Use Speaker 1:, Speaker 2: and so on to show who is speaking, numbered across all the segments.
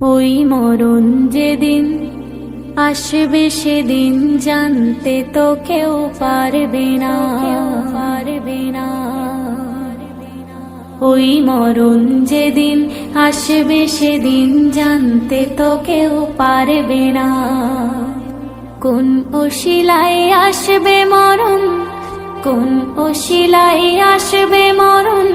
Speaker 1: ওই মরণ যেদিন আসবে সেদিন জানতে তো কেউ পারবে না, পারবে না। ওই মরণ যেদিন আসবে সেদিন জানতে তো কেউ পারবে না। কোন অশিলায় আসবে মরণ, কোন অশিলায় আসবে মরণ,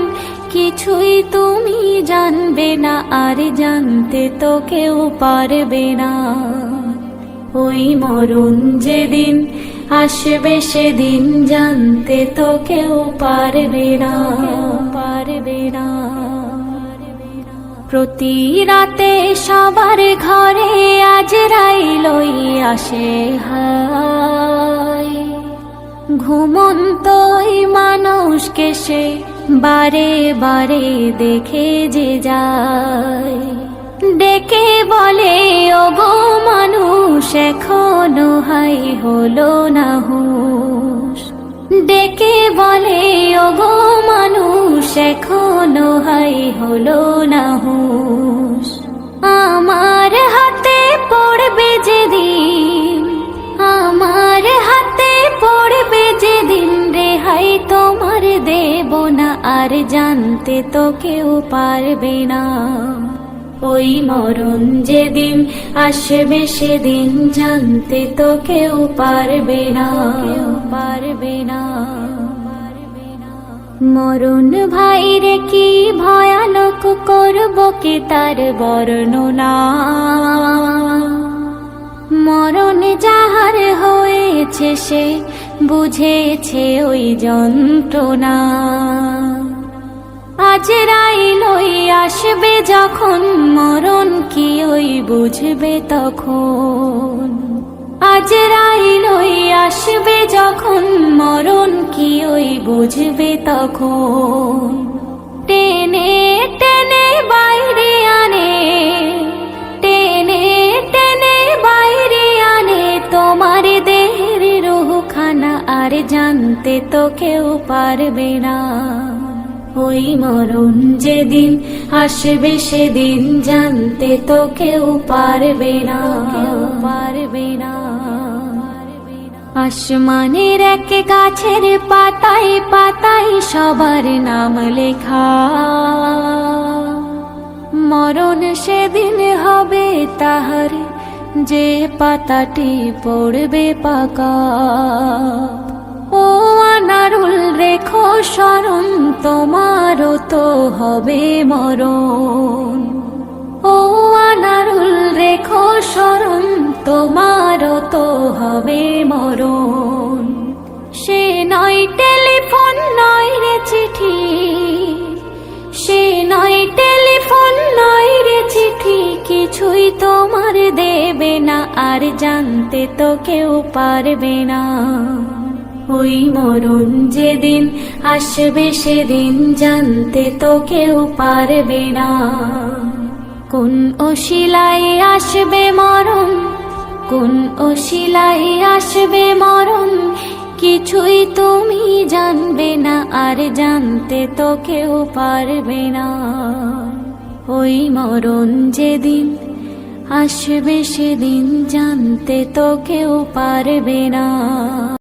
Speaker 1: কিছুই তুমি জানবে না, আর জানতে তো কেউ পারবে না। ওই মরণ যেদিন আসবে সেদিন জানতে তো কেউ পারবে না, পারবে না। প্রতি রাতে সবার ঘরে আজরাইল আসে হায়, ঘুমন্তই মানুষকে সে বারে বারে দেখে যে যায়। ডেকে বলে ওগো মানুষ এখনো হাই হলো না হুঁশ, ডেকে বলে ওগো মানুষ এখনো হাই হলো না হুঁশ। আমার হাতে পড়বে যেদিন, আমার হাতে পড়বে যেদিন, রেহাই তোমার দেব না, আর জানতে তো কেউ পারবে না। ওই মরণ যেদিন আসবে সেদিন জানতে তো কেউ পারবে না, কেউ পারবে না। মরণ ভাইরে কি ভয়ানক করব কি তার বর্ণনা, মরণ যাহার হয়েছে সে বুঝেছে ওই যন্ত্রণা। আজরাইল আসবে যখন মরণ কি ওই বুঝবে তখন, আজরাইল আসবে যখন মরণ কি ওই বুঝবে তখন। টেনে টেনে বাইরে আনে, টেনে টেনে বাইরে আনে তোমার দেহের রূহখানা, আর জানতে তো কেউ পারবে না। ওই মরণ যেদিন আসবে সেদিন জানতে তো কেউ পারবে না, কেউ পারবে না। আসমানের এক গাছের পাতায় পাতায় সবার নাম লেখা, মরণ সেদিন হবে তাহার যে পাতাটি পড়বে পাকা। ও আনারুল রেখো স্মরণ তোমারও তো হবে মরণ, ও আনারুল রেখো স্মরণ তোমারও তো হবে মরণ। সে নয় টেলিফোন নয় রে চিঠি, সে নয় টেলিফোন নয় রে চিঠি, কিছুই তোমার দেবে না, আর জানতে তো কেউ পারবে না। ওই মরণ যেদিন আসবে সেদিন জানতে তো কেউ পারবে না। কোন অশিলায় আসবে মরণ, কোন অশিলায় আসবে মরণ, কিছুই তুমি জানবে না, আর জানতে তো কেউ পারবে না। ওই মরণ যেদিন আসবে সেদিন জানতে তো কেউ পারবে না।